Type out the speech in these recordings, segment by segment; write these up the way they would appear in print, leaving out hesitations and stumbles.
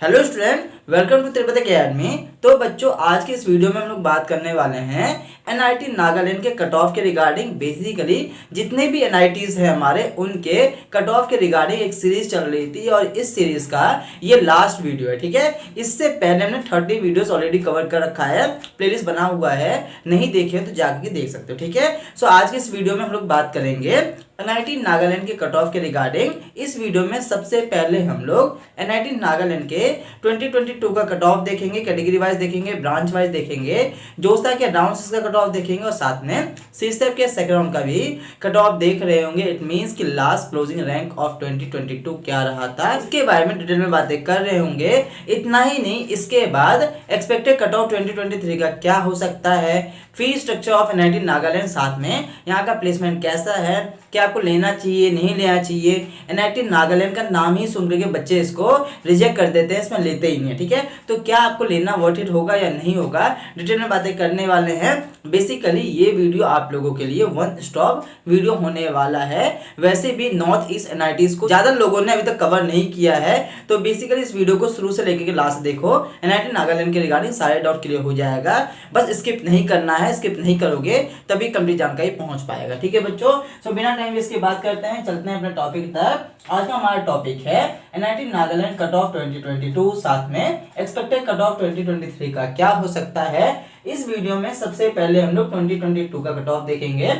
Hello student, welcome to Tirupati academy. तो बच्चों, आज के इस वीडियो में हम लोग बात करने वाले हैं एनआईटी नागालैंड के कट ऑफ के रिगार्डिंग। बेसिकली जितने भी एनआईटीज हैं हमारे, उनके कट ऑफ के रिगार्डिंग एक सीरीज चल रही थी और इस सीरीज का ये लास्ट वीडियो है। ठीक है, इससे पहले हमने 30 वीडियोस ऑलरेडी कवर कर रखा है, प्लेलिस्ट बना हुआ है, नहीं देखे तो जाके देख सकते हो। ठीक है, सो आज के इस वीडियो में हम लोग बात करेंगे एनआईटी नागालैंड के कट ऑफ के रिगार्डिंग। इस वीडियो में सबसे पहले हम लोग एनआईटी नागालैंड के 2022 का कट ऑफ देखेंगे, कैटेगरी वाइज देखेंगे, ब्रांच वाइज देखेंगे, जोसा के राउंड का कट ऑफ देखेंगे और साथ में सीसेप के सेकंड राउंड का भी कट ऑफ देख रहे होंगे। इट मींस कि लास्ट क्लोजिंग रैंक ऑफ 2022 क्या रहा था, इसके बारे में डिटेल में बातें कर रहे होंगे। इतना ही नहीं, इसके बाद एक्सपेक्टेड कट ऑफ 2023 का क्या हो सकता है, fee structure of NIT Nagaland, साथ में यहाँ का प्लेसमेंट कैसा है, क्या आपको लेना चाहिए नहीं लेना चाहिए। एनआईटी नागालैंड का नाम ही सुन के बच्चे इसको रिजेक्ट कर देते हैं, इसमें लेते ही नहीं है। ठीक है, तो क्या आपको लेना वर्थ इट होगा या नहीं होगा, डिटेल में बातें करने वाले हैं। बेसिकली ये वीडियो आप लोगों के लिए वन स्टॉप वीडियो होने वाला है। वैसे भी नॉर्थ ईस्ट एनआईटीज को ज्यादा लोगों ने अभी तक कवर नहीं किया है, तो बेसिकली इस वीडियो को शुरू से लेकर लास्ट देखो। एनआईटी नागालैंड के रिगार्डिंग सारे डाउट क्लियर हो जाएगा। बस स्किप नहीं करना है, स्किप नहीं करोगे तभी कंप्लीट जानकारी पहुंच पाएगा। ठीक है बच्चों, सो बिना टाइम वेस्ट के बात करते हैं, चलते हैं अपने टॉपिक तक। आज का हमारा टॉपिक है एनआईटी नागालैंड कट ऑफ 2022, साथ में एक्सपेक्टेड कट ऑफ 2023 का क्या हो सकता है। इस वीडियो में सबसे पहले हम लोग 2022 का कट ऑफ देखेंगे,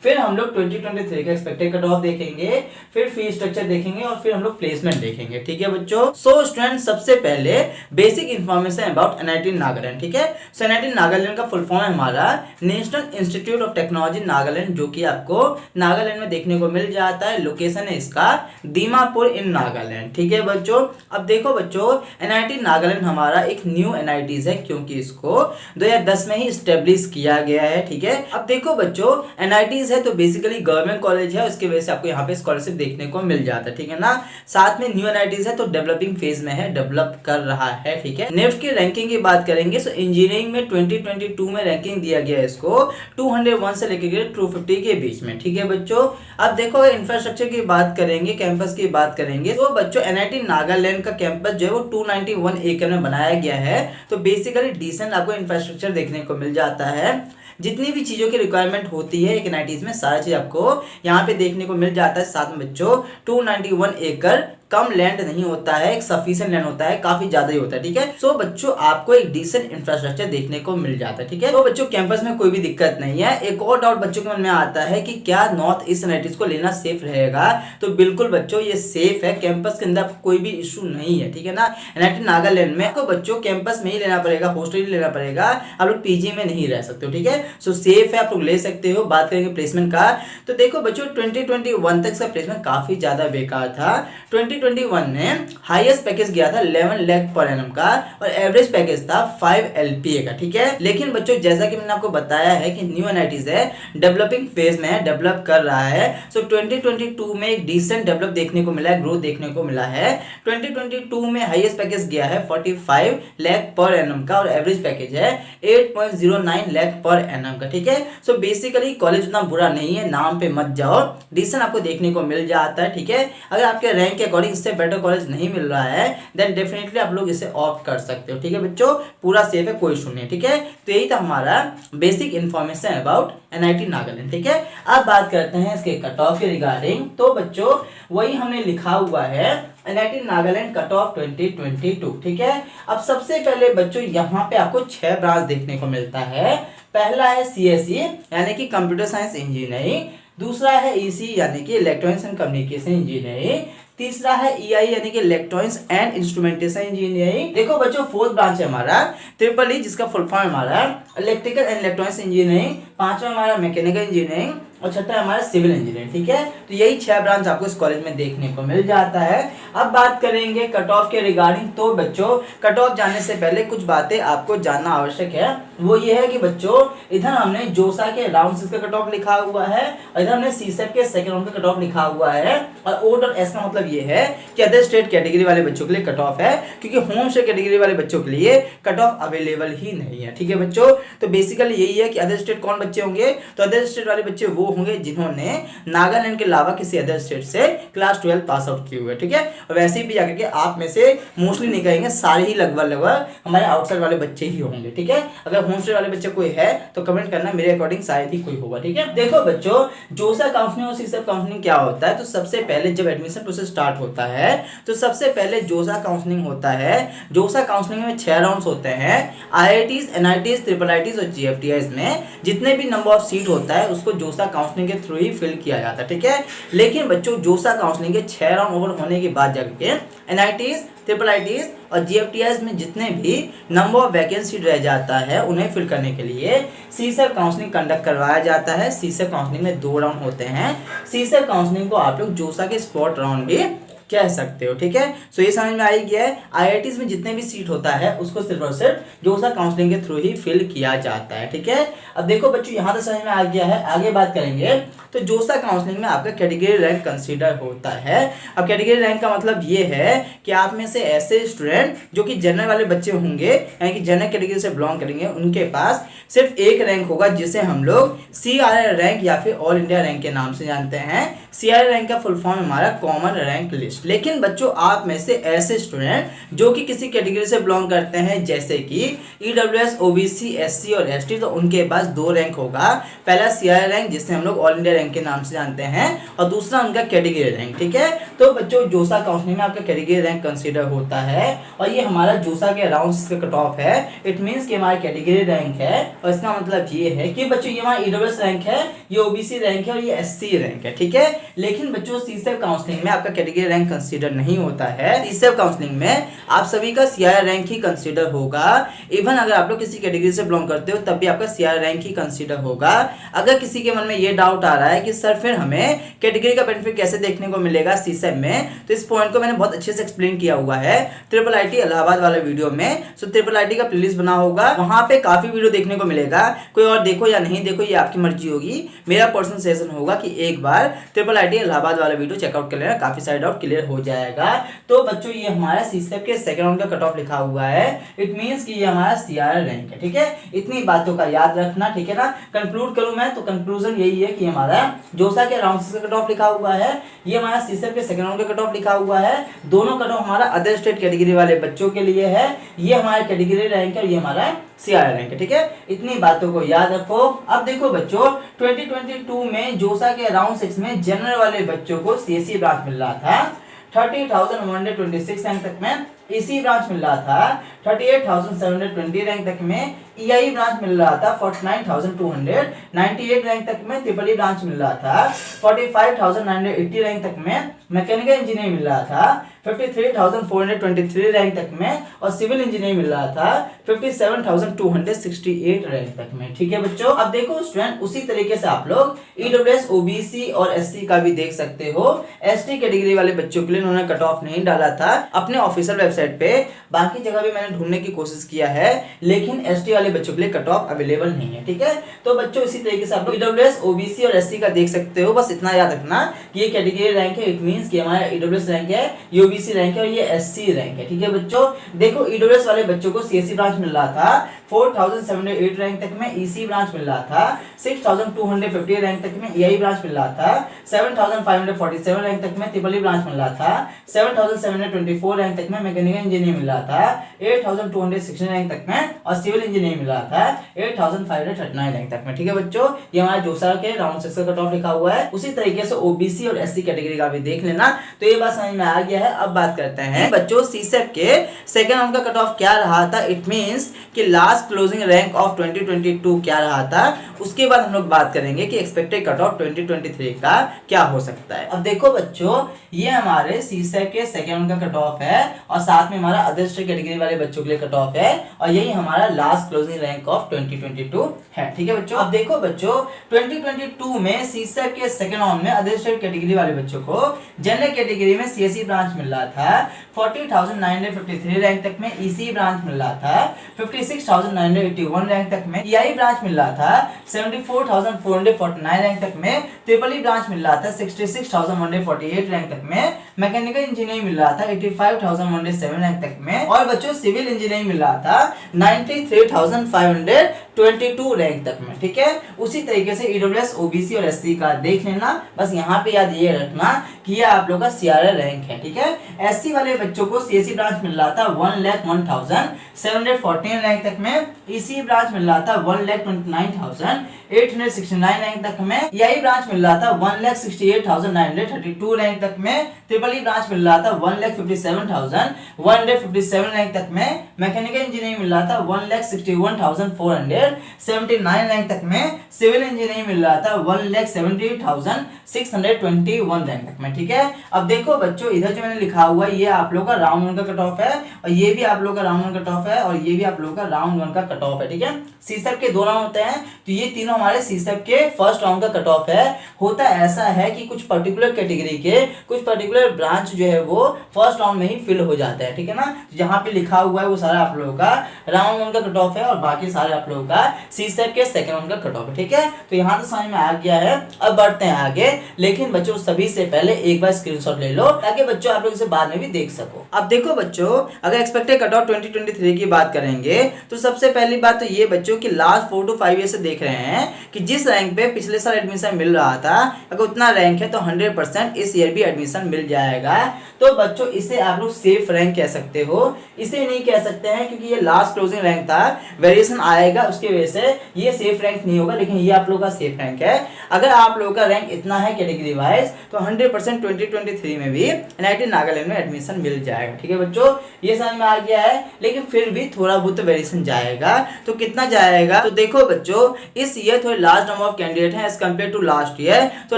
फिर हम लोग 2023 का एक्सपेक्टेड कट ऑफ देखेंगे, फिर फी स्ट्रक्चर देखेंगे और फिर हम लोग प्लेसमेंट देखेंगे। ठीक है बच्चों, सो स्टूडेंट सबसे पहले basic information about NIT Nagaland. ठीक है, सो एनआईटी नागालैंड का फुल फॉर्म है हमारा national institute of technology Nagaland, जो कि आपको नागालैंड में देखने को मिल जाता है। लोकेशन है इसका दीमापुर इन नागालैंड। ठीक है बच्चों, अब देखो बच्चों, एनआईटी नागालैंड हमारा एक न्यू एनआईटीज है, क्योंकि इसको 2010 में ही स्टेब्लिश किया गया है। ठीक है, अब देखो बच्चों, एनआईटीज है तो बेसिकली गवर्नमेंट कॉलेज है, उसकी वजह से आपको यहाँ पे स्कॉलरशिप देखने को मिल जाता है। ठीक है ना, साथ में न्यू एनआईटीज है तो डेवलपिंग फेज में है, डेवलप कर रहा है। ठीक है, नेफ्ट की रैंकिंग की बात करेंगे तो इंजीनियरिंग में 2022 में रैंकिंग दिया गया है इसको 201 से लेकर 250 के बीच में। ठीक है बच्चों, अब देखो इंफ्रास्ट्रक्चर की बात करेंगे, कैंपस की बात करेंगे, तो बच्चों एनआईटी नागालैंड का कैंपस जो है वो 291 एकड़ में बनाया गया है। तो बेसिकली डिसेंट आपको इंफ्रास्ट्रक्चर देखने को मिल जाता है। जितनी भी चीज़ों की रिक्वायरमेंट होती है एक एनआईटीज में, सारी चीज़ आपको यहाँ पे देखने को मिल जाता है। साथ में बच्चों 291 एकड़ कम लैंड नहीं होता है, एक सफिशिएंट लैंड होता है, काफी ज्यादा ही होता है। ठीक है, सो बच्चों आपको एक डिसेंट इंफ्रास्ट्रक्चर देखने को मिल जाता है। ठीक है, तो बच्चों कैंपस में कोई भी दिक्कत नहीं है। एक और डाउट बच्चों के मन में आता है कि क्या नॉर्थ ईस्ट एनआईटीज को लेना सेफ रहेगा, तो बिल्कुल बच्चों ये सेफ है, कैंपस के अंदर कोई भी इशू नहीं है। ठीक है ना, एनआईटी नागालैंड में आपको बच्चों कैंपस में ही लेना पड़ेगा, हॉस्टल ही लेना पड़ेगा, आप लोग पीजी में नहीं रह सकते हो। ठीक है, सो सेफ है, आप लोग ले सकते हो। बात करेंगे प्लेसमेंट का, तो देखो बच्चों 2021 तक का प्लेसमेंट काफी ज्यादा बेकार था। 2021 में हाईएस्ट पैकेज गया था 11 लाख पर एनम का और एवरेज पैकेज था 5 LPA का। ठीक है, लेकिन बच्चों जैसा कि मैंने आपको बताया है कि न्यू एनआईटीज है, डेवलपिंग फेज में है, डेवलप कर रहा है। सो 2022 में एक डिसेंट डेवलप देखने को मिला है, ग्रोथ देखने को मिला है। 2022 में हाईएस्ट पैकेज गया है 45 लाख पर एनम का और एवरेज पैकेज है 8.09 लाख पर एनम का। ठीक है, सो बेसिकली कॉलेज उतना बुरा नहीं है, नाम पे मत जाओ, डिसेंट आपको देखने को मिल जाता है। ठीक है, अगर आपके रैंक के अकॉर्डिंग इससे बेटर कॉलेज नहीं मिल रहा है देन डेफिनेटली आप लोग इसे ऑप्ट कर सकते हो। ठीक है बच्चों, पूरा सेफ है, कोई इशू नहीं। ठीक है, तो यही था हमारा basic information about NIT Nagaland. ठीक है, अब बात करते हैं इसके कट ऑफ के रिगार्डिंग। तो बच्चों वही हमने लिखा हुआ है एनआईटी नागालैंड कट ऑफ 2022। ठीक है, अब सबसे पहले बच्चों यहाँ पे आपको 6 ब्रांच देखने को मिलता है। पहला है CSE यानी कि कंप्यूटर साइंस इंजीनियरिंग, दूसरा है EC यानी कि इलेक्ट्रॉनिक्स एंड कम्युनिकेशन इंजीनियरिंग, तीसरा है EI यानी कि इलेक्ट्रॉनिक्स एंड इंस्ट्रूमेंटेशन इंजीनियरिंग। देखो बच्चों फोर्थ ब्रांच है हमारा ट्रिपल E, जिसका फुल फॉर्म हमारा इलेक्ट्रिकल एंड इलेक्ट्रॉनिक्स इंजीनियरिंग, पांचवा हमारा मैकेनिकल इंजीनियरिंग और छठा हमारा सिविल इंजीनियरिंग। ठीक है, तो यही 6 ब्रांच आपको इस कॉलेज में देखने को मिल जाता है। अब बात करेंगे कट ऑफ के रिगार्डिंग। तो बच्चों कट ऑफ जाने से पहले कुछ बातें आपको जानना आवश्यक है, वो ये है कि बच्चों इधर हमने जोसा के राउंड 6 का कट ऑफ लिखा हुआ है और इधर हमने सीसेप के सेकंड राउंड का कट ऑफ लिखा हुआ है। और O.S का मतलब ये है कि अदर स्टेट कैटेगरी वाले बच्चों के लिए कट ऑफ है, क्योंकि होम स्टेट कैटेगरी वाले बच्चों के लिए कट ऑफ अवेलेबल ही नहीं है। ठीक है बच्चों, तो बेसिकली यही है कि अदर स्टेट कौन बच्चे होंगे, तो अदर स्टेट वाले बच्चे वो होंगे जिन्होंने नागालैंड के अलावा किसी अदर स्टेट से क्लास 12 पास आउट किए हुए, ठीक है। और वैसे भी जाकर के आप में से मोस्टली नहीं कहेंगे, सारे ही लगभग हमारे आउटसाइड वाले बच्चे ही होंगे, ठीक है। अगर होम स्टेट वाले बच्चे कोई है तो कमेंट करना, मेरे अकॉर्डिंग शायद ही कोई होगा, ठीक है। देखो बच्चों, जोसा काउंसलिंग और सीसैप काउंसलिंग क्या होता है, तो सबसे पहले जब एडमिशन प्रोसेस स्टार्ट होता है तो सबसे पहले जोसा काउंसलिंग होता है। जोसा काउंसलिंग में 6 राउंड्स होते हैं। IITs, NITs, ट्रिपल IITs और GFTIs में जितने भी नंबर ऑफ सीट होता है उसको जोसा काउंसलिंग के थ्रू ही फिल किया जाता है, ठीक है। लेकिन बच्चों, जोसा काउंसलिंग के 6 राउंड ओवर होने के बाद जाके NITs, ट्रिपल IITs और GFTIs में जितने भी नंबर ऑफ वैकेंसी रह जाता है उन्हें फिल करने के लिए सीसैप काउंसलिंग कंडक्ट करवाया जाता है। सीसैप काउंसलिंग में 2 राउंड होते हैं। सीसैप काउंसलिंग को आप लोग जोसा के स्पॉट राउंड भी कह सकते हो, ठीक है। सो ये समझ में आ गया है। IITs में जितने भी सीट होता है उसको सिर्फ और सिर्फ जोसा काउंसलिंग के थ्रू ही फिल किया जाता है, ठीक है। अब देखो बच्चों, यहाँ तक समझ में आ गया है। आगे बात करेंगे तो जोसा काउंसलिंग में आपका कैटेगरी रैंक कंसीडर होता है। अब कैटेगरी रैंक का मतलब ये है कि आप में से ऐसे स्टूडेंट जो कि जनरल वाले बच्चे होंगे, यानी कि जनरल कैटेगरी से बिलोंग करेंगे, उनके पास सिर्फ एक रैंक होगा जिसे हम लोग CRI रैंक या फिर ऑल इंडिया रैंक के नाम से जानते हैं। CRI रैंक का फुल फॉर्म हमारा कॉमन रैंक लिस्ट। लेकिन बच्चों, आप में से ऐसे स्टूडेंट जो कि किसी कैटेगरी से बिलोंग करते हैं जैसे कि EWS, OBC, SC और ST, तो उनके पास 2 रैंक होगा। पहला CRI रैंक जिसे हम लोग ऑल इंडिया रैंक के नाम से जानते हैं और दूसरा उनका कैटेगरी रैंक, ठीक है। तो बच्चों, जोसा काउंसलिंग में आपका कैटेगरी रैंक कंसीडर होता है और ये हमारा जोसा के राउंड्स का कट ऑफ है। इट मींस कि हमारा कैटेगरी रैंक है और इसका मतलब ये है कि बच्चों ये हमारा EWS रैंक है, ये OBC रैंक है और ये SC रैंक है, ठीक है। लेकिन बच्चों, सीसैप काउंसलिंग में आपका कैटेगरी रैंक कंसीडर नहीं होता है। सीसैप काउंसलिंग में आप सभी का CRI रैंक ही कंसीडर होगा। इवन अगर आप लोग किसी कैटेगरी से बिलोंग करते हो तब भी आपका CRI रैंक ही कंसीडर होगा। अगर किसी के मन में ये डाउट आ रहा है कि सर फिर हमें कैटेगरी का बेनिफिट कैसे देखने को मिलेगा सीसैप में, तो इस पॉइंट को मैंने बहुत अच्छे से एक्सप्लेन किया हुआ है ट्रिपल IIT इलाहाबाद वाले वीडियो में। सो ट्रिपल IIT का प्लेलिस्ट बना होगा, वहां पे काफी वीडियो देखने को मिलेगा। कोई और देखो या नहीं देखो, ये आपकी मर्जी होगी। मेरा पर्सनल सजेशन होगा कि एक बार ट्रिपल IIT इलाहाबाद वाला वीडियो चेकआउट कर लेना, काफी सारे डाउट क्लियर हो जाएगा। तो बच्चों, ये हमारा सीसैप के सेकंड राउंड का कट ऑफ लिखा हुआ है। इट मींस कि ये हमारा CRI रैंक है, ठीक है। इतनी बातों का याद रखना, ठीक है ना। कंक्लूड करूं मैं तो कंक्लूजन यही है कि हमारा जोसा के राउंड से कट ऑफ लिखा हुआ है, ये हमारा सीसैप के सेकंड राउंड का कट ऑफ लिखा हुआ है। दोनों कट ऑफ हमारा अदर स्टेट कैटेगरी वाले बच्चों के लिए है। ये हमारा कैटेगरी रैंक है और ये हमारा CRI रैंक है, ठीक है। इतनी बातों को याद रखो। अब देखो बच्चों, 2022 में जोसा के राउंड 6 में जनरल वाले बच्चों को CSE ब्रांच मिल रहा था 30,126 रैंक तक में। EC ब्रांच मिल रहा था 38,720 रैंक तक में। EI ब्रांच मिल रहा था 49,298 रैंक तक में। ट्रिपल E ब्रांच मिल रहा था 45,980 रैंक तक में। मैकेनिकल इंजीनियरिंग मिल रहा था 53,423 रैंक तक में और सिविल इंजीनियरिंग मिल रहा था 57,268 रैंक तक में, ठीक है बच्चों। अब देखो स्टूडेंट, उसी तरीके से आप लोग EWS, OBC और SC का भी देख सकते हो। ST कैटेगरी वाले बच्चों के लिए उन्होंने कट ऑफ नहीं डाला था अपने ऑफिशियल वेबसाइट पे, बाकी जगह भी मैंने ढूंढने की कोशिश किया है, लेकिन ST वाले बच्चों के लिए कट ऑफ अवेलेबल नहीं है, ठीक है। तो बच्चों, इसी तरीके से आप लोग EWS, OBC और SC का देख सकते हो। बस इतना याद रखना कि ये कैटेगरी रैंक है। इट मींस कि हमारा EWS रैंक है, ये OBC रैंक है और ये SC रैंक है, ठीक है बच्चों। देखो, EWS वाले बच्चों को CSE ब्रांच मिल रहा था 4,078 रैंक तक में। EC ब्रांच मिल रहा था 6,250 रैंक तक में। EI ब्रांच मिल रहा था 7,547 रैंक तक में। ट्रिपल E ब्रांच मिल रहा था 7,724 रैंक तक में। मैकेनिकल इंजीनियरिंग मिल रहा था 8,216 रैंक तक में और सिविल इंजीनियरिंग मिल रहा था 8,539 रैंक तक में, ठीक है बच्चों। ये हमारा जोसा के राउंड 6 का कट ऑफ लिखा हुआ है। उसी तरीके से OBC और SC कैटेगरी का भी देख लेना। तो ये बात समझ में आ गया है। अब बात करते हैं बच्चों, सीसैप के सेकंड राउंड का कट ऑफ क्या रहा था। इट मींस कि लास्ट क्लोजिंग रैंक ऑफ 2022 क्या रहा था। उसके बाद हम लोग बात करेंगे कि एक्सपेक्टेड कट ऑफ 2023 का क्या हो सकता है। अब देखो बच्चों, ये हमारे सीसैप के सेकंड राउंड का कट ऑफ है और साथ में हमारा अदर स्टेट कैटेगरी वाले बच्चों के लिए कट ऑफ है और यही हमारा लास्ट क्लोजिंग रैंक ऑफ 2022 है, ठीक है बच्चों। अब देखो बच्चों, 2022 में सीसैप के सेकंड राउंड में अदर स्टेट कैटेगरी वाले बच्चों को जनरल कैटेगरी में CSE ब्रांच मिल रहा था 40,953 रैंक तक में। EC ब्रांच मिल रहा था 56,981 रैंक तक में। EI ब्रांच मिल रहा था 74,449 रैंक तक में। ट्रिपल E ब्रांच मिल रहा था 66,148 रैंक तक में। मैकेनिकल इंजीनियरिंग मिल रहा था 85,107 रैंक तक में और बच्चों सिविल इंजीनियरिंग मिल रहा था 93,500 22 रैंक तक में, ठीक है। उसी तरीके से ईडब्ल्यूएस, ओबीसी और एससी का देख लेना। बस यहाँ पे याद ये रखना कि ये आप लोग का सीआरए रैंक है, ठीक है। एससी वाले बच्चों को सीएससी ब्रांच मिल रहा था 1,01,714 रैंक तक में, ईसी ब्रांच मिल रहा था 1,29,869 रैंक तक में, ईआई ब्रांच मिल रहा था 1,68,932 रैंक तक में, ट्रिपल ई ब्रांच मिल रहा था 1,57,157 रैंक तक में, मैकेनिकल इंजीनियरिंग मिल रहा था 1,61,479 रैंक तक में, सिविल इंजीनियरिंग मिल रहा था 1,70,621 रैंक तक में, ठीक है। अब देखो बच्चों, इधर जो मैंने लिखा हुआ है ये आप लोग का राउंड 1 का कट ऑफ है, और ये भी आप लोग का राउंड 1 कट ऑफ है, और ये भी आप लोग का राउंड 1 का कट ऑफ है, ठीक है। सीसब के 2 राउंड होते हैं, तो ये तीनों हमारे सीसब के फर्स्ट राउंड का कट ऑफ है। होता ऐसा है कि कुछ पर्टिकुलर कैटेगरी के कुछ पर्टिकुलर ब्रांच जो है वो फर्स्ट राउंड में ही फिल हो जाता है, ठीक है ना। जहां पे लिखा हुआ है वो सारा आप लोगों का राउंड 1 का कट ऑफ है, और बाकी सारे आप लोगों का सीसब के सेकंड राउंड का कट ऑफ है, ठीक है। तो यहाँ तो समझ में आ गया है। अब बढ़ते हैं आगे, लेकिन बच्चों सभी से पहले एक बार स्क्रीनशॉट ले लो, ताकि बच्चों आप लोग इसे बाद में भी देख सको। अब देखो बच्चों, अगर एक्सपेक्टेड कट ऑफ 2023 की बात करेंगे, तो सबसे पहली बात तो ये बच्चों की लास्ट 4 to 5 ईयर से देख रहे हैं कि जिस रैंक पे पिछले साल एडमिशन मिल रहा था, अगर उतना रैंक है तो 100% इस ईयर भी एडमिशन मिल जाएगा। तो बच्चों इसे आप लोग सेफ रैंक कह सकते हो, इसे नहीं कह सकते हैं क्योंकि ये लास्ट क्लोजिंग रैंक था, वेरिएशन आएगा उसकी वजह से ये सेफ रैंक नहीं होगा, लेकिन ये आप लोग का सेफ रैंक है। अगर आप लोग का रैंक इतना है कैटेगरी वाइज, तो 100% 2023 में भी एनआईटी नागालैंड में एडमिशन मिल जाएगा, ठीक है बच्चों। ये समझ में आ गया है, लेकिन फिर भी थोड़ा बहुत वेरिएशन जाएगा। तो कितना जाएगा, तो देखो बच्चों, इस ईयर थोड़े लार्ज नंबर ऑफ कैंडिडेट हैं as compare to last year, तो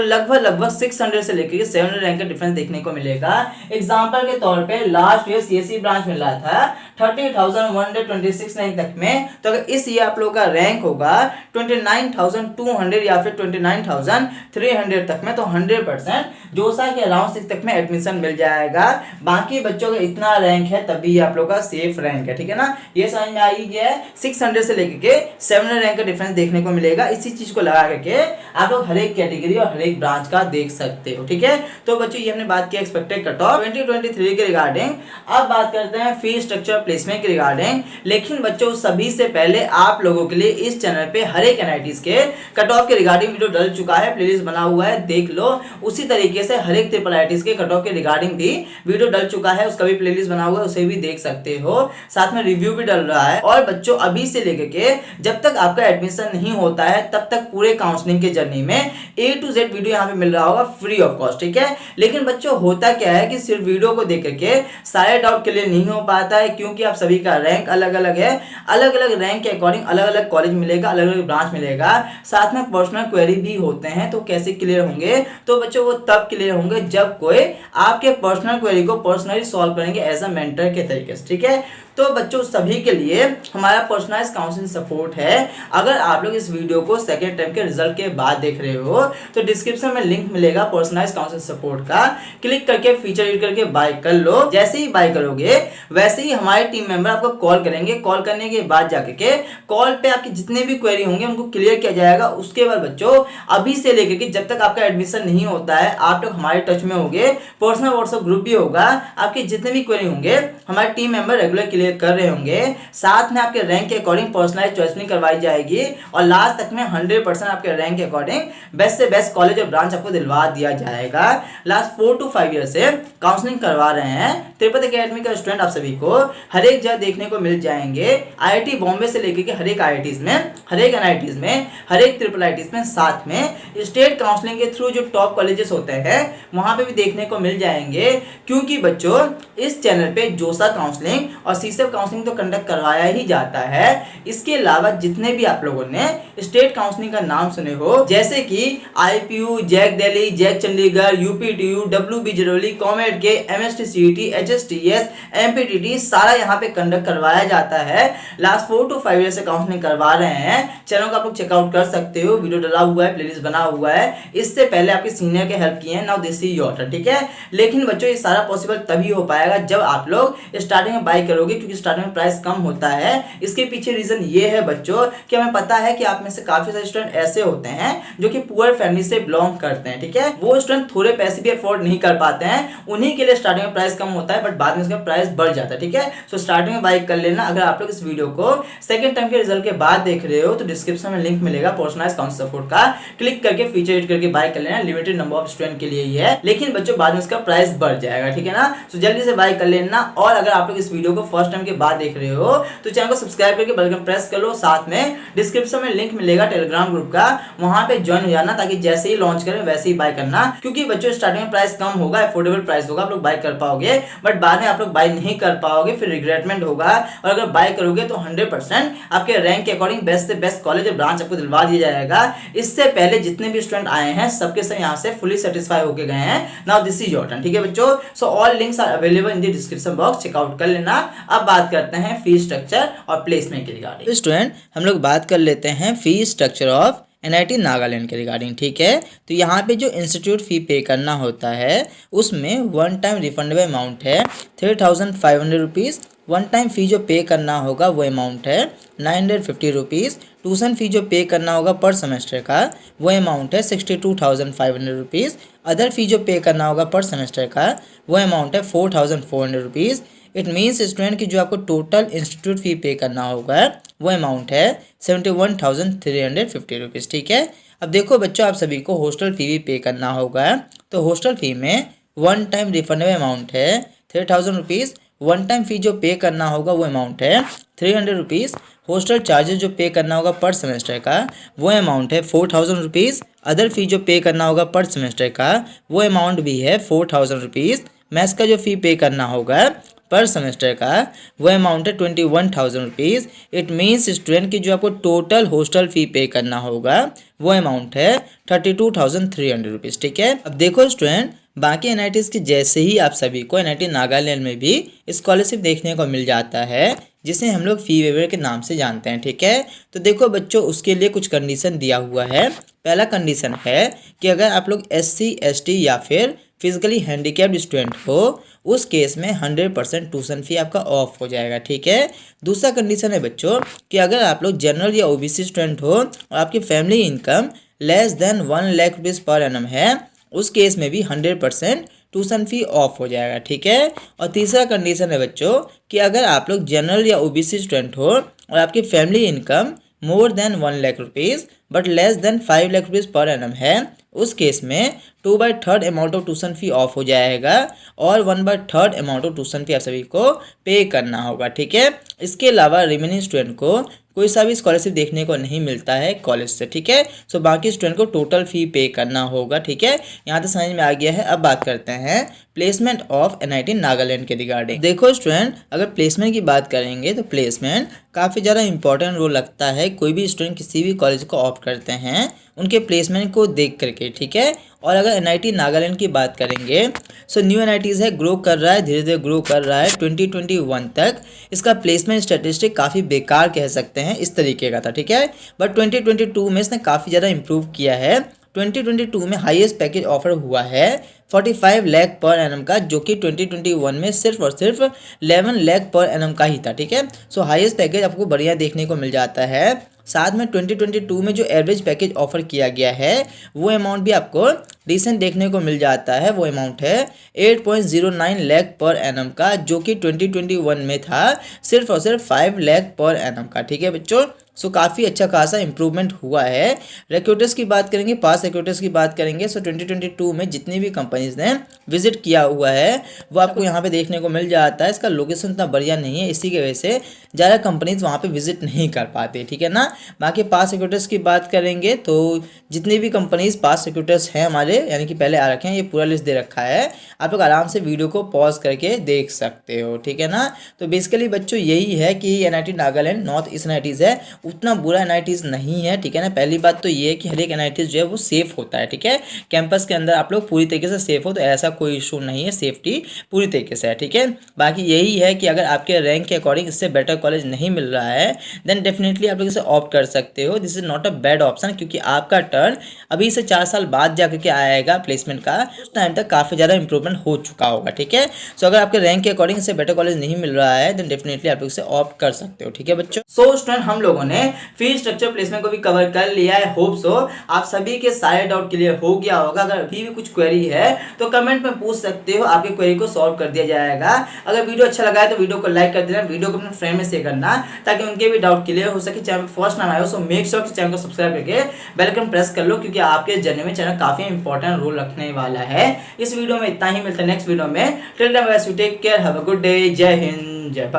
लगभग 600 से लेकर 700 रैंक का डिफरेंस देखने को मिलेगा। एग्जांपल के तौर पे लास्ट ईयर सीएससी ब्रांच मिल रहा था 30,126 रैंक तक में, तो अगर इस ईयर आप लोग का रैंक होगा 29,200 या फिर 29,300 तक में, तो 100% जोसा के अराउंड 6 तक में एडमिशन मिल जाएगा। बाकी बच्चों का इतना रैंक है तभी आप लोग का सेफ रैंक है, ठीक है ना। ये समझ में आ ही गया है। 600 से लेकर के 700 रैंक का डिफरेंस देखने को मिलेगा। इसी चीज को लगा करके आप लोग हर एक कैटेगरी और हर एक ब्रांच का देख सकते हो, ठीक है। तो बच्चों ये हमने बात किया एक्सपेक्टेड कट ऑफ 2023 के रिगार्डिंग। अब बात करते हैं फी स्ट्रक्चर प्लेसमेंट के रिगार्डिंग। लेकिन बच्चों सभी से पहले आप लोगों के लिए इस चैनल पे हर एक एनआईटीज के कट ऑफ के रिगार्डिंग वीडियो डल चुका है, प्लेलिस्ट बना हुआ है, देख लो। उसी तरीके से हर एक ट्रिपल आईटीज के कट ऑफ के रिगार्डिंग भी वीडियो डल चुका है, उसका भी प्लेलिस्ट बना हुआ है, उसे भी देख सकते हो। साथ में रिव्यू भी डल रहा है। और बच्चों अभी से लेकर के जब तक आपका एडमिशन नहीं होता है तब तक पूरे काउंसलिंग के जर्नी में A to Z वीडियो यहाँ पे मिल रहा होगा फ्री ऑफ कॉस्ट, ठीक है। लेकिन बच्चों होता क्या है कि सिर्फ वीडियो को देख करके सारे डाउट क्लियर नहीं हो पाता है, क्योंकि आप सभी का रैंक अलग अलग है। अलग अलग रैंक के अकॉर्डिंग अलग अलग कॉलेज मिलेगा, अलग अलग ब्रांच मिलेगा। साथ में पर्सनल क्वेरी भी होते हैं, तो कैसे क्लियर होंगे, तो बच्चों वो तब क्लियर होंगे जब कोई आपके पर्सनल क्वेरी को पर्सनली सॉल्व करेंगे एज अ मेंटर के तरीके से, ठीक है। तो बच्चों सभी के लिए हमारा पर्सनलाइज्ड काउंसलिंग सपोर्ट है। अगर आप लोग इस वीडियो को सेकेंड टाइम के रिजल्ट के बाद देख रहे हो तो डिस्क्रिप्शन में लिंक मिलेगा पर्सनलाइज्ड काउंसलिंग सपोर्ट का, क्लिक करके फीचर रीड करके बाय कर लो। जैसे ही बाय करोगे वैसे ही हमारे टीम मेंबर आपको कॉल करेंगे। कॉल करने के बाद जाके के कॉल पे आपकी जितने भी क्वेरी होंगे उनको क्लियर किया जाएगा। उसके बाद बच्चों अभी से लेकर के जब तक आपका एडमिशन नहीं होता है आप लोग हमारे टच में होंगे, पर्सनल व्हाट्सएप ग्रुप भी होगा। आपके जितने भी क्वेरी होंगे हमारे टीम मेंबर रेगुलर क्लियर कर रहे होंगे। साथ में आपके रैंक के अकॉर्डिंग पर्सनलाइज्ड चॉइसिंग करवाई जाएगी, और लास्ट तक में 100% आपके रैंक के अकॉर्डिंग बेस्ट से बेस्ट कॉलेज और ब्रांच आपको दिलवा दिया जाएगा। लास्ट 4 to 5 ईयर से काउंसलिंग करवा रहे हैं तिरुपति एकेडमी का स्टूडेंट आप सभी को हर एक जगह देखने को मिल जाएंगे। आईआईटी बॉम्बे से लेकर के हर एक आईआईटीज में, हर एक एनआईटीज में, हर एक ट्रिपल आईटीज में, साथ में स्टेट काउंसलिंग के थ्रू जो टॉप कॉलेजेस होते हैं वहां पे भी देखने को मिल जाएंगे। क्योंकि बच्चों इस चैनल पे जोसा काउंसलिंग और सीसेप काउंसलिंग तो कंडक्ट करवाया ही जाता है। इसके अलावा जितने भी आप लोगों ने स्टेट काउंसलिंग का नाम सुने हो, जैसे कि IPU, JAC Delhi, JAC Chandigarh, UPTU, WB जरौली, कॉमेड के, एमएसटीसीईटी, एचएसटीएस, एमपीटीटी, सारा यहाँ पे कंडक्ट करवाया जाता है। लास्ट 4 to 5 ईयर से काउंसलिंग करवा रहे हैं। चैनल को आप लोग चेकआउट कर सकते हो, वीडियो डाला हुआ है, प्लेलिस्ट बना हुआ है। इससे पहले आपके सीनियर के हेल्प किए हैं, now this is your turn, ठीक है। लेकिन बच्चों ये सारा पॉसिबल तभी हो पाएगा जब आप लोग स्टार्टिंग में बाय करोगे, क्योंकि क्योंकि स्टार्टिंग में प्राइस कम होता है। इसके पीछे रीजन ये है बच्चों कि हमें पता है कि आप में से काफी सारे स्टूडेंट ऐसे होते हैं जो कि पुअर फैमिली से बिलोंग करते हैं, ठीक है। वो स्टूडेंट थोड़े पैसे भी अफोर्ड नहीं कर पाते हैं, उन्हीं के लिए स्टार्टिंग में प्राइस कम होता है, बट बाद में इसका प्राइस बढ़ जाता है, ठीक है। सो स्टार्टिंग में बाय कर लेना। अगर आप लोग इस वीडियो को सेकंड टाइम के रिजल्ट के बाद देख रहे हो तो डिस्क्रिप्शन में लिंक मिलेगा पर्सनलाइज्ड काउंसलिंग सपोर्ट का, क्लिक करके फीचर एड करके बाय कर लेना। लिमिटेड नंबर ऑफ स्टूडेंट के लिए ही है, लेकिन बच्चों बाद में इसका प्राइस बढ़ जाएगा, ठीक है ना। सो जल्दी से बाय कर लेना। और अगर आप लोग इस वीडियो को फर्स्ट टाइम के बाद देख रहे हो तो चैनल को सब्सक्राइब करके बेल आइकन प्रेस कर लो। साथ में डिस्क्रिप्शन में लिंक मिलेगा टेलीग्राम ग्रुप का, वहां पे ज्वाइन हो जाना, ताकि जैसे ही लॉन्च करें वैसे ही बाय करना। क्योंकि बच्चों स्टार्टिंग में प्राइस कम होगा, अफोर्डेबल प्राइस होगा, आप लोग बाय कर पाओगे, बट बाद में आप लोग बाय नहीं कर पाओगे, फिर रिग्रेटमेंट होगा। और अगर बाय करोगे तो 100% आपके रैंक के अकॉर्डिंग बेस्ट से बेस्ट कॉलेज और ब्रांच आपको दिलवा दिया जाएगा। इससे पहले जितने भी स्टूडेंट आए हैं सबके सब यहाँ से फुली सेटिस्फाई होके गए हैं। Now this is your turn, ठीक है बच्चों। So all links are available in the description box, check out कर लेना। अब बात करते हैं फीस स्ट्रक्चर और प्लेसमेंट के रिगार्डिंग। तो स्टूडेंट हम लोग बात कर लेते हैं fees structure of NIT Nagaland के रिगार्डिंग, ठीक है। तो यहाँ पे जो इंस्टीट्यूट फी पे करना होता है उसमें वन टाइम रिफंडेबल अमाउंट है 3500 रुपीज़। वन टाइम फी जो पे करना होगा वो अमाउंट है 950 रुपीज़। ट्यूशन फी जो पे करना होगा पर सेमेस्टर का वो अमाउंट है 62,500 रुपीज़। अदर फी जो पे करना होगा पर सेमेस्टर का वो अमाउंट है 4,400 रुपीज़। इट मीन्स स्टूडेंट की जो आपको टोटल इंस्टीट्यूट फी पे करना होगा वो अमाउंट है 71,350 रुपीज़, ठीक है। अब देखो बच्चों आप सभी को हॉस्टल फी भी पे करना होगा। तो हॉस्टल फी में वन टाइम रिफंडेबल अमाउंट है 3,000 रुपीज़। वन टाइम फी जो पे करना होगा वो अमाउंट है 300 रुपीज़। हॉस्टल चार्जेस जो पे करना होगा पर सेमेस्टर का वो अमाउंट है 4,000 रुपीज़। अदर फी जो पे करना होगा पर सेमेस्टर का वो अमाउंट भी है 4,000 रुपीज़। मैथ्स का जो फी पे करना होगा पर सेमेस्टर का वो अमाउंट है 21,000 रुपीज़। इट मीन्स स्टूडेंट की जो आपको टोटल हॉस्टल फी पे करना होगा वो अमाउंट है 32,300 रुपीज़, ठीक है। अब देखो स्टूडेंट बाकी NITs के जैसे ही आप सभी को NIT नागालैंड में भी स्कॉलरशिप देखने को मिल जाता है, जिसे हम लोग फी वेवर के नाम से जानते हैं, ठीक है। तो देखो बच्चों उसके लिए कुछ कंडीशन दिया हुआ है। पहला कंडीशन है कि अगर आप लोग SC ST या फिर फिजिकली हैंडीकैप्ड स्टूडेंट हो उस केस में 100% ट्यूशन फी आपका ऑफ हो जाएगा, ठीक है। दूसरा कंडीशन है बच्चों कि अगर आप लोग जनरल या OBC स्टूडेंट हो और आपकी family income less than 1 lakh rupees per annum है उस केस में भी 100% ट्यूशन फी ऑफ हो जाएगा, ठीक है। और तीसरा कंडीशन है बच्चों कि अगर आप लोग जनरल या OBC स्टूडेंट हो और आपकी family income more than 1 lakh rupees but less than 5 lakh rupees per annum है उस केस में 2/3 amount of tuition fee of हो जाएगा और 1/3 अमाउंट ऑफ ट्यूशन फी आप सभी को पे करना होगा, ठीक है। इसके अलावा रिमेनिंग स्टूडेंट को कोई सा भी स्कॉलरशिप देखने को नहीं मिलता है कॉलेज से, ठीक है। सो बाकी स्टूडेंट को टोटल फी पे करना होगा, ठीक है। यहाँ तक समझ में आ गया है। अब बात करते हैं प्लेसमेंट ऑफ NIT नागालैंड के रिगार्डिंग। देखो स्टूडेंट अगर प्लेसमेंट की बात करेंगे तो प्लेसमेंट काफ़ी ज़्यादा इंपॉर्टेंट रोल लगता है। कोई भी स्टूडेंट किसी भी कॉलेज को ऑप्ट करते हैं उनके प्लेसमेंट को देख करके, ठीक है। और अगर NIT नागालैंड की बात करेंगे सो न्यू NITs है, ग्रो कर रहा है, धीरे धीरे ग्रो कर रहा है। 2021 तक इसका प्लेसमेंट स्टैटिस्टिक काफ़ी बेकार कह सकते हैं, इस तरीके का था, ठीक है। बट 2022 में इसने काफ़ी ज़्यादा इंप्रूव किया है। 2022 में हाईएस्ट पैकेज ऑफर हुआ है 45 लाख पर एनम का, जो कि 2021 में सिर्फ और सिर्फ 11 लाख पर एनम का ही था, ठीक है। सो हाईएस्ट पैकेज आपको बढ़िया देखने को मिल जाता है। साथ में 2022 में जो एवरेज पैकेज ऑफर किया गया है वो अमाउंट भी आपको डिसेंट देखने को मिल जाता है। वो अमाउंट है 8.09 लाख पर एनम का, जो कि 2021 में था सिर्फ और सिर्फ 5 लाख पर एनम का, ठीक है बच्चों। सो काफ़ी अच्छा खासा इंप्रूवमेंट हुआ है। रिक्रूटर्स की बात करेंगे, पास रिक्रूटर्स की बात करेंगे सो 2022 में जितनी भी कंपनीज ने विजिट किया हुआ है वो आपको यहाँ पे देखने को मिल जाता है। इसका लोकेशन इतना बढ़िया नहीं है, इसी की वजह से ज़्यादा कंपनीज वहाँ पे विजिट नहीं कर पाते, ठीक है ना। बाकी पास रिक्रूटर्स की बात करेंगे तो जितनी भी कंपनीज पास रिक्रूटर्स हैं हमारे यानी कि पहले आ रखे हैं, ये पूरा लिस्ट दे रखा है, आप लोग आराम से वीडियो को पॉज करके देख सकते हो, ठीक है ना। तो बेसिकली बच्चों यही है कि NIT Nagaland north east NITs है, उतना बुरा NITs नहीं है, ठीक है ना। पहली बात तो ये है कि हर एक NITs जो है वो सेफ होता है, ठीक है। कैंपस के अंदर आप लोग पूरी तरीके से सेफ हो तो ऐसा कोई इशू नहीं है, सेफ्टी पूरी तरीके से है, ठीक है। बाकी यही है कि अगर आपके रैंक के अकॉर्डिंग इससे बेटर कॉलेज नहीं मिल रहा है देन डेफिनेटली आप लोग इसे ऑप्ट ऑप्ट कर सकते हो। This is not a bad option, क्योंकि आपका टर्न अभी से 4 साल बाद जाकर के आएगा प्लेसमेंट का, उस टाइम तक काफ़ी ज़्यादा इंप्रूवमेंट हो चुका होगा। ठीक है, सो अगर आपके रैंक के अकॉर्डिंग से बेटर कॉलेज नहीं मिल रहा है देन डेफिनेटली आप लोग इसे ऑप्ट कर सकते हो। ठीक है बच्चों, सो स्टूडेंट हम लोगों ने फीस स्ट्रक्चर प्लेसमेंट को भी कवर कर लिया है। होप सो आप सभी के सारे डाउट क्लियर हो गया होगा। अगर अभी भी कुछ क्वेरी है तो कमेंट में पूछ सकते हो, आपकी क्वेरी को सॉल्व कर दिया जाएगा। अगर वीडियो अच्छा लगा है तो वीडियो को लाइक कर देना, वीडियो को अपने फ्रेंड में शेयर करना ताकि उनके भी डाउट क्लियर हो सके। चैनल फर्स्ट टाइम आए हो सो मेक श्योर कि चैनल को सब्सक्राइब करके बेल आइकन प्रेस कर लो, क्योंकि आपके जर्नी में चैनल काफी इंपॉर्टेंट रोल रखने वाला है। इस वीडियो में इतना ही, मिलता है नेक्स्ट वीडियो में। Till then guys, you take care, have a good day, जय हिंद, जय भारत।